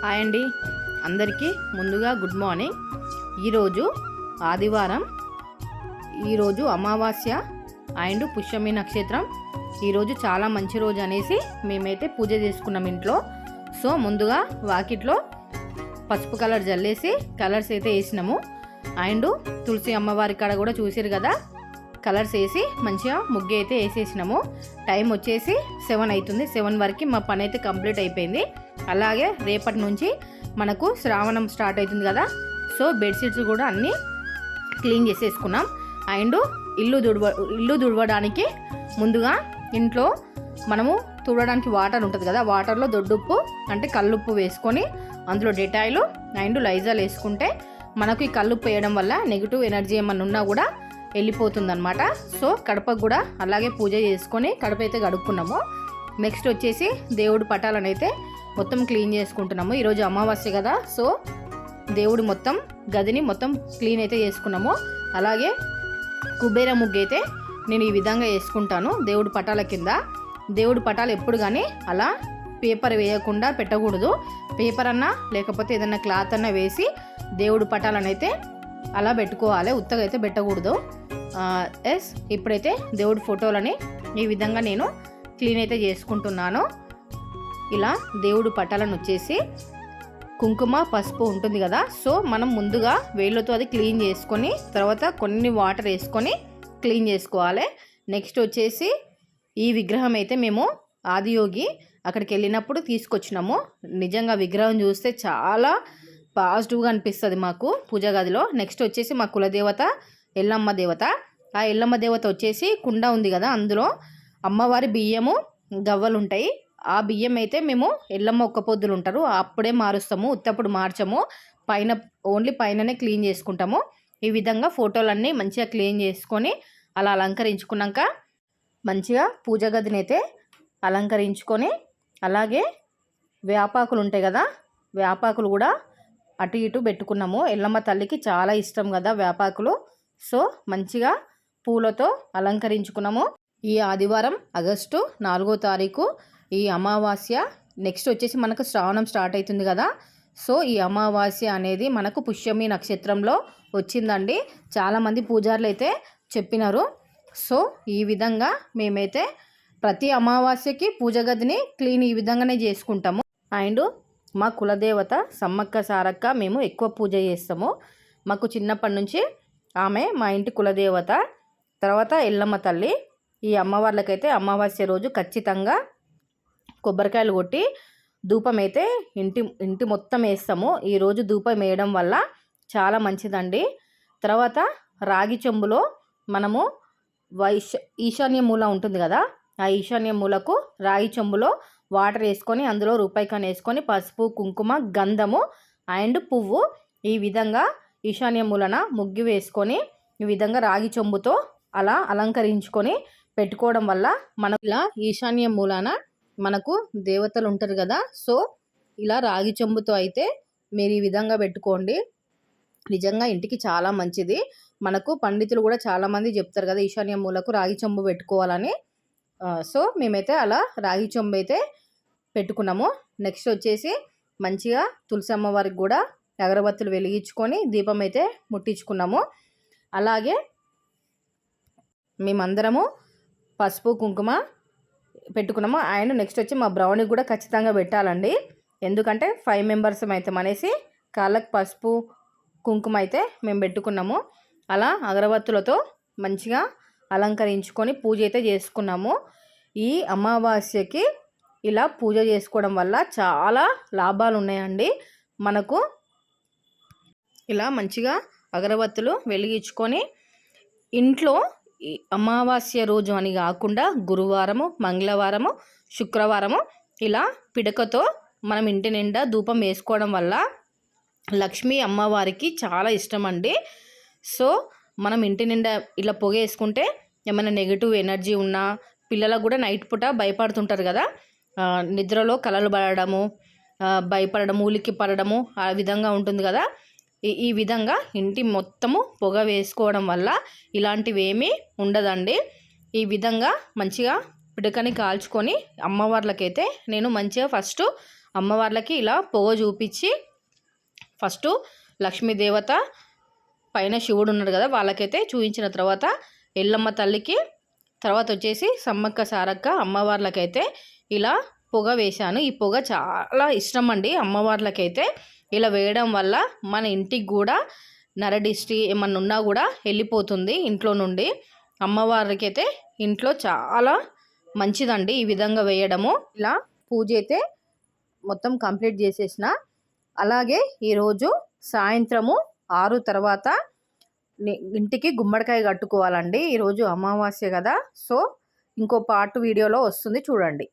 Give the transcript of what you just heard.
Hi అండి, అందరికీ ముందుగా గుడ్ మార్నింగ్. ఈరోజు ఆదివారం, ఈరోజు అమావాస్య అండ్ పుష్యమి నక్షత్రం. ఈరోజు చాలా మంచి రోజు అనేసి మేమైతే పూజ చేసుకున్నాం ఇంట్లో. సో ముందుగా వాకిట్లో పసుపు కలర్ జల్లేసి కలర్స్ అయితే వేసినాము. అండ్ తులసి అమ్మవారి కాడ కూడా చూసారు కదా, కలర్స్ వేసి మంచిగా ముగ్గు అయితే వేసేసినాము. టైం వచ్చేసి 7 అవుతుంది. 7 వరకు మా పని అయితే కంప్లీట్ అయిపోయింది. అలాగే రేపటి నుంచి మనకు శ్రావణం స్టార్ట్ అవుతుంది కదా, సో బెడ్షీట్స్ కూడా అన్నీ క్లీన్ చేసేసుకున్నాం. అండ్ ఇల్లు తుడవడానికి ముందుగా ఇంట్లో మనము తుడవడానికి వాటర్ ఉంటుంది కదా, వాటర్లో దొడ్డుప్పు అంటే కల్లుప్పు వేసుకొని అందులో డెటాయిల్ అండ్ లైజాల్ వేసుకుంటే మనకు ఈ కల్లుప్పు వేయడం వల్ల నెగిటివ్ ఎనర్జీ ఏమన్నా ఉన్నా కూడా వెళ్ళిపోతుంది అనమాట. సో కడపకు కూడా అలాగే పూజ చేసుకొని కడప అయితే గడుపుకున్నాము. నెక్స్ట్ వచ్చేసి దేవుడి పటాలను అయితే మొత్తం క్లీన్ చేసుకుంటున్నాము. ఈరోజు అమావాస్య కదా, సో దేవుడి మొత్తం గదిని మొత్తం క్లీన్ అయితే చేసుకున్నాము. అలాగే కుబేర ముగ్గు అయితే నేను ఈ విధంగా వేసుకుంటాను దేవుడి పటాల కింద. దేవుడి పటాలు ఎప్పుడు కానీ అలా పేపర్ వేయకుండా పెట్టకూడదు. పేపర్ అన్నా లేకపోతే ఏదన్నా క్లాత్ అన్నా వేసి దేవుడి పటాలను అయితే అలా పెట్టుకోవాలి, ఉత్తగా అయితే పెట్టకూడదు. ఇప్పుడైతే దేవుడి ఫోటోలని ఈ విధంగా నేను క్లీన్ అయితే చేసుకుంటున్నాను. ఇలా దేవుడి పటాలను వచ్చేసి కుంకుమ పసుపు ఉంటుంది కదా, సో మనం ముందుగా వేళ్ళతో అది క్లీన్ చేసుకొని తర్వాత కొన్ని వాటర్ వేసుకొని క్లీన్ చేసుకోవాలి. నెక్స్ట్ వచ్చేసి ఈ విగ్రహం అయితే మేము ఆదియోగి అక్కడికి వెళ్ళినప్పుడు తీసుకొచ్చినాము. నిజంగా విగ్రహం చూస్తే చాలా పాజిటివ్గా అనిపిస్తుంది మాకు పూజ గదిలో. నెక్స్ట్ వచ్చేసి మా కులదేవత ఎల్లమ్మ దేవత. ఆ ఎల్లమ్మ దేవత వచ్చేసి కుండ ఉంది కదా, అందులో అమ్మవారి బియ్యము గవ్వలు ఉంటాయి. ఆ బియ్యం అయితే మేము ఎల్లమ్మ ఒక్క పొద్దులు ఉంటారు అప్పుడే మారుస్తాము, ఉత్తప్పుడు మార్చము. పైన ఓన్లీ పైననే క్లీన్ చేసుకుంటాము. ఈ విధంగా ఫోటోలన్నీ మంచిగా క్లీన్ చేసుకొని అలా అలంకరించుకున్నాక మంచిగా పూజ గదిని అయితే అలంకరించుకొని అలాగే వేపాకులు ఉంటాయి కదా, వేపాకులు కూడా అటు ఇటు పెట్టుకున్నాము. ఎల్లమ్మ తల్లికి చాలా ఇష్టం కదా వేపాకులు, సో మంచిగా పూలతో అలంకరించుకున్నాము. ఈ ఆదివారం ఆగస్టు 4వ తారీఖు ఈ అమావాస్య. నెక్స్ట్ వచ్చేసి మనకు శ్రావణం స్టార్ట్ అవుతుంది కదా, సో ఈ అమావాస్య అనేది మనకు పుష్యమి నక్షత్రంలో వచ్చిందండి. చాలామంది పూజారులు అయితే చెప్పినారు. సో ఈ విధంగా మేమైతే ప్రతి అమావాస్యకి పూజ గదిని క్లీన్ ఈ విధంగానే చేసుకుంటాము. అండ్ మా కులదేవత సమ్మక్క సారక్క మేము ఎక్కువ పూజ చేస్తాము. మాకు చిన్నప్పటి నుంచి ఆమె మా ఇంటి కులదేవత. తర్వాత ఎల్లమ్మ తల్లి. ఈ అమ్మవార్లకైతే అమావాస్య రోజు ఖచ్చితంగా కొబ్బరికాయలు కొట్టి ధూపం అయితే ఇంటి మొత్తం వేస్తాము. ఈరోజు ధూపం వేయడం వల్ల చాలా మంచిదండి. తర్వాత రాగి చెంబులో మనము ఈశాన్య మూల ఉంటుంది కదా, ఆ ఈశాన్య మూలకు రాగి చెంబులో వాటర్ వేసుకొని అందులో రూపాయికాన్ని వేసుకొని పసుపు కుంకుమ గంధము అండ్ పువ్వు ఈ విధంగా ఈశాన్య మూలన ముగ్గు వేసుకొని ఈ విధంగా రాగి చెంబుతో అలా అలంకరించుకొని పెట్టుకోవడం వల్ల మనకు ఇలా ఈశాన్య మూలన మనకు దేవతలు ఉంటారు కదా, సో ఇలా రాగి చెంబుతో అయితే మీరు ఈ విధంగా పెట్టుకోండి. నిజంగా ఇంటికి చాలా మంచిది. మనకు పండితులు కూడా చాలామంది చెప్తారు కదా ఈశాన్య మూలకు రాగి చెంబు పెట్టుకోవాలని. సో మేమైతే అలా రాగి చెంబు అయితే పెట్టుకున్నాము. నెక్స్ట్ వచ్చేసి మంచిగా తులసి అమ్మవారికి కూడా అగరబత్తులు వెలిగించుకొని దీపం అయితే ముట్టించుకున్నాము. అలాగే మేమందరము పసుపు కుంకుమ పెట్టుకున్నాము. అండ్ నెక్స్ట్ వచ్చి మా బ్రౌనీకి కూడా ఖచ్చితంగా పెట్టాలండి, ఎందుకంటే 5 మెంబర్స్ అయితే అనేసి కాళ్ళకు పసుపు కుంకుమ అయితే మేము పెట్టుకున్నాము. అలా అగరబత్తులతో మంచిగా అలంకరించుకొని పూజ అయితే చేసుకున్నాము. ఈ అమావాస్యకి ఇలా పూజ చేసుకోవడం వల్ల చాలా లాభాలు ఉన్నాయండి. మనకు ఇలా మంచిగా అగరబత్తులు వెలిగించుకొని ఇంట్లో ఈ అమావాస్య రోజు అని కాకుండా గురువారము మంగళవారము శుక్రవారము ఇలా పిడకతో మనం ఇంటి నిండా ధూపం వేసుకోవడం వల్ల లక్ష్మీ అమ్మవారికి చాలా ఇష్టం అండి. సో మనం ఇంటి నిండా ఇలా పొగ వేసుకుంటే ఏమైనా నెగిటివ్ ఎనర్జీ ఉన్నా, పిల్లలకు కూడా నైట్ పూట భయపడుతుంటారు కదా, నిద్రలో కలలు పడడము భయపడము ఉలిక్కి పడడము ఆ విధంగా ఉంటుంది కదా, ఈ విధంగా ఇంటి మొత్తము పొగ వేసుకోవడం వల్ల ఇలాంటివి ఏమీ ఉండదండి. ఈ విధంగా మంచిగా పిడకని కాల్చుకొని అమ్మవార్లకైతే నేను మంచిగా ఫస్ట్ అమ్మవార్లకి ఇలా పొగ చూపించి ఫస్ట్ లక్ష్మీదేవత పైన శివుడు ఉన్నాడు కదా, వాళ్ళకైతే చూపించిన తర్వాత ఎల్లమ్మ తల్లికి, తర్వాత వచ్చేసి సమ్మక్క సారక్క అమ్మవార్లకైతే ఇలా పొగ వేశాను. ఈ పొగ చాలా ఇష్టం అండి అమ్మవార్లకైతే. ఇలా వేయడం వల్ల మన ఇంటికి కూడా నరడిష్టి ఏమన్నా ఉన్నా కూడా వెళ్ళిపోతుంది ఇంట్లో నుండి. అమ్మవారికి అయితే ఇంట్లో చాలా మంచిదండి ఈ విధంగా వేయడము. ఇలా పూజ అయితే మొత్తం కంప్లీట్ చేసేసిన. అలాగే ఈరోజు సాయంత్రము 6 తర్వాత ఇంటికి గుమ్మడికాయ కట్టుకోవాలండి. ఈరోజు అమావాస్య కదా, సో ఇంకో పార్ట్ వీడియోలో వస్తుంది చూడండి.